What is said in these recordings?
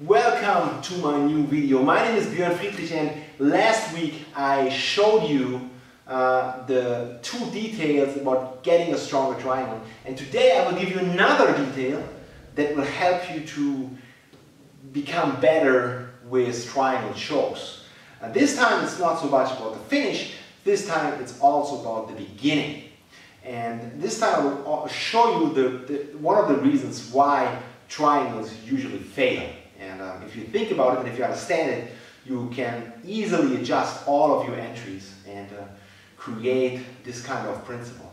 Welcome to my new video. My name is Björn Friedrich, and last week I showed you the two details about getting a stronger triangle, and today I will give you another detail that will help you to become better with triangle chokes. This time it's not so much about the finish, this time it's also about the beginning. And this time I will show you one of the reasons why triangles usually fail. And if you think about it and if you understand it, you can easily adjust all of your entries and create this kind of principle.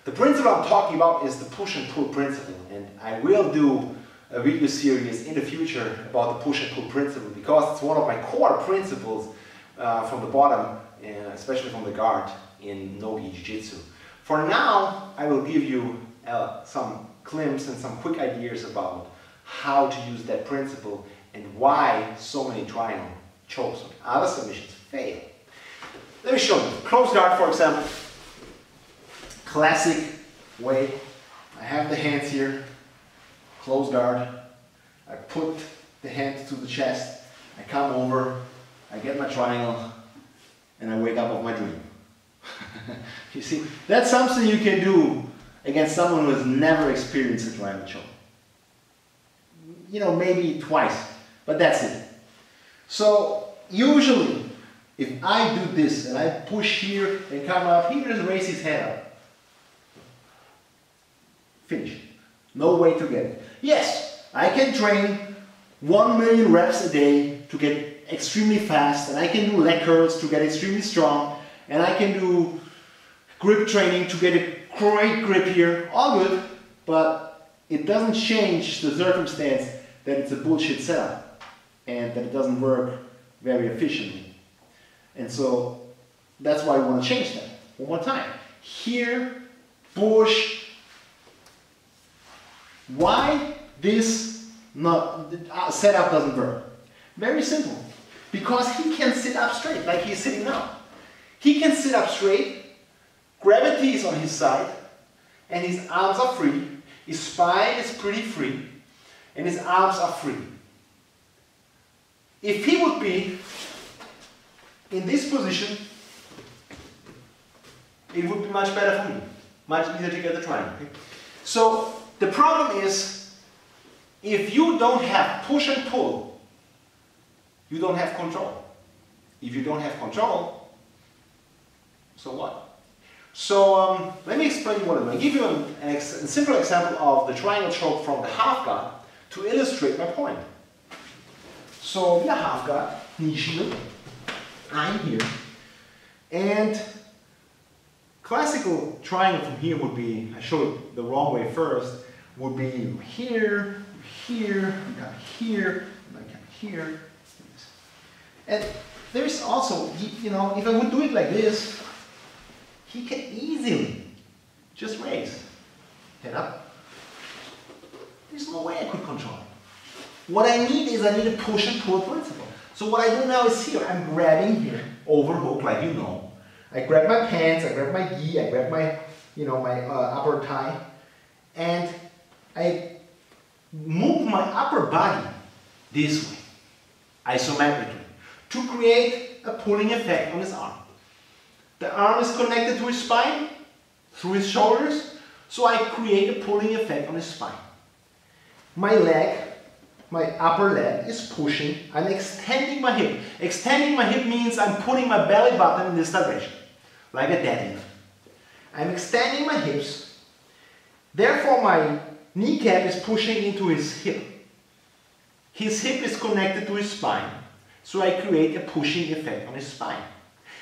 The principle I'm talking about is the push and pull principle, and I will do a video series in the future about the push and pull principle because it's one of my core principles from the bottom, especially from the guard in no-gi jiu-jitsu. For now, I will give you some glimpses and some quick ideas about how to use that principle and why so many triangle chokes and other submissions fail. Let me show you. Close guard, for example. Classic way. I have the hands here. Close guard. I put the hand to the chest. I come over. I get my triangle. And I wake up of my dream. You see, that's something you can do against someone who has never experienced a triangle choke. You know, maybe twice, but that's it. So usually, if I do this and I push here and come up, he just raise his head up. Finish. No way to get it. Yes, I can train 1 million reps a day to get extremely fast, and I can do leg curls to get extremely strong, and I can do grip training to get a great grip here. All good, but it doesn't change the circumstance that it's a bullshit setup and that it doesn't work very efficiently. And so that's why we want to change that. One more time. Here, push. Why this setup doesn't work? Very simple. Because he can sit up straight like he's sitting now. He can sit up straight, gravity is on his side, and his arms are free. His spine is pretty free. And his arms are free. If he would be in this position, it would be much better for me. Much easier to get the triangle. Okay? So the problem is, if you don't have push and pull, you don't have control. If you don't have control, so what? So let me explain what I'm going to give you a simple example of the triangle choke from the half guard to illustrate my point. So we are half guard, knee shield, I'm here, and classical triangle from here would be, I showed it the wrong way first, would be here, here, and got here, and I got here. And there's also, you know, if I would do it like this, he can easily just raise, head up. There's no way I could control it. What I need is I need a push and pull principle. So what I do now is here, I'm grabbing here, overhook like you know. I grab my pants, I grab my gi, I grab my, you know, my upper thigh, and I move my upper body this way, isometrically, to create a pulling effect on his arm. The arm is connected to his spine, through his shoulders, so I create a pulling effect on his spine. My leg, my upper leg is pushing, I'm extending my hip. Extending my hip means I'm putting my belly button in this direction, like a deadlift. I'm extending my hips, therefore my kneecap is pushing into his hip. His hip is connected to his spine, so I create a pushing effect on his spine.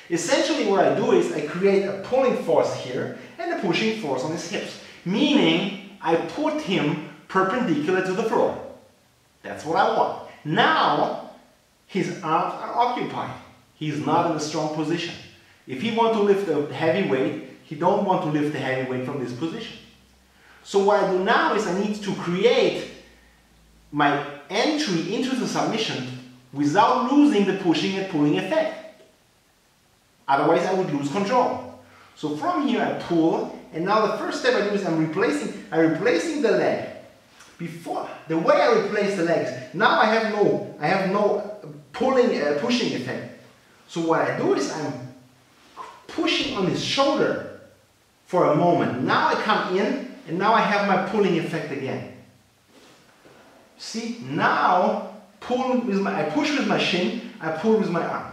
Essentially what I do is I create a pulling force here and a pushing force on his hips, meaning I put him perpendicular to the floor. That's what I want. Now, his arms are occupied. He's not in a strong position. If he wants to lift a heavy weight, he don't want to lift the heavy weight from this position. So what I do now is I need to create my entry into the submission without losing the pushing and pulling effect. Otherwise I would lose control. So from here I pull, and now the first step I do is I'm replacing the leg Before, the way I replace the legs, now I have no pushing effect. So what I do is I'm pushing on his shoulder for a moment. Now I come in, and now I have my pulling effect again. See, now I push with my shin, I pull with my arm.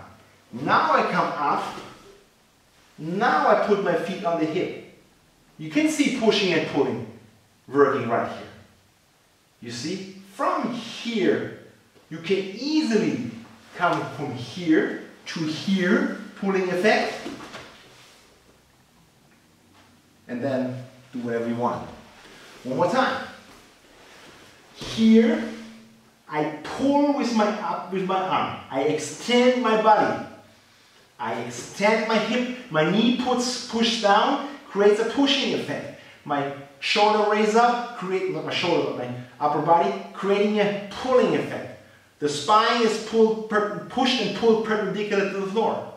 Now I come up, now I put my feet on the hip. You can see pushing and pulling working right here. You see, from here, you can easily come from here to here, pulling effect, and then do whatever you want. One more time. Here, I pull with my arm. I extend my body. I extend my hip. My knee push down, creates a pushing effect. My shoulder raise up, not my shoulder, but my upper body, creating a pulling effect. The spine is pushed and pulled perpendicular to the floor.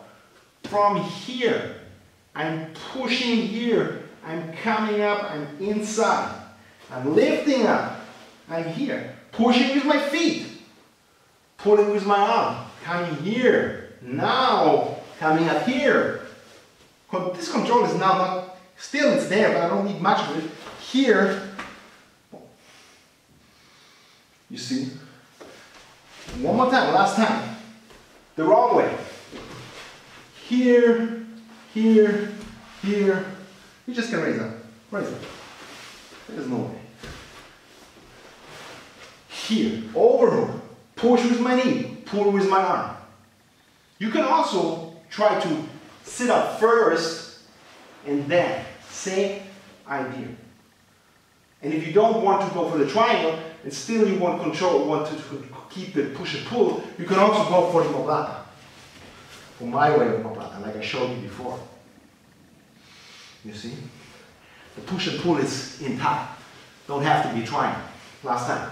From here, I'm pushing here. I'm coming up. I'm inside. I'm lifting up. I'm here. Pushing with my feet. Pulling with my arm. Coming here. Now, coming up here. This control is now not, still it's there, but I don't need much of it. Here, you see. One more time, last time. The wrong way. Here, here, here. You just can raise up. Raise up. There's no way. Here, overhook. Push with my knee. Pull with my arm. You can also try to sit up first and then. Same idea. And if you don't want to go for the triangle, and still you want to keep the push and pull, you can also go for the omoplata. For my way of omoplata, like I showed you before. You see? The push and pull is intact. Don't have to be triangle. Last time.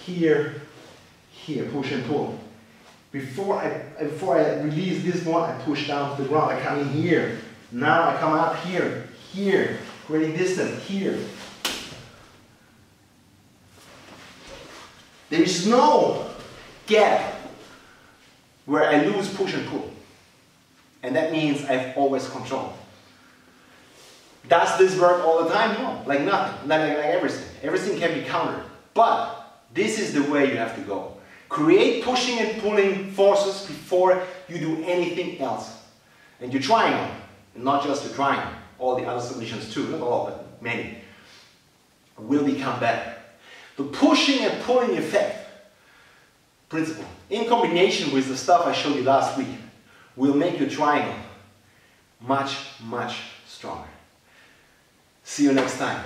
Here, here, push and pull. Before I release this one, I push down to the ground. I come in here. Now I come up here, here, creating distance, here. There is no gap where I lose push and pull. And that means I have always control. Does this work all the time? No, like nothing, like everything. Everything can be countered. But this is the way you have to go. Create pushing and pulling forces before you do anything else. And your triangle, and not just the triangle, all the other submissions too, not all, but many, will become better. The pushing and pulling effect principle, in combination with the stuff I showed you last week, will make your triangle much, much stronger. See you next time.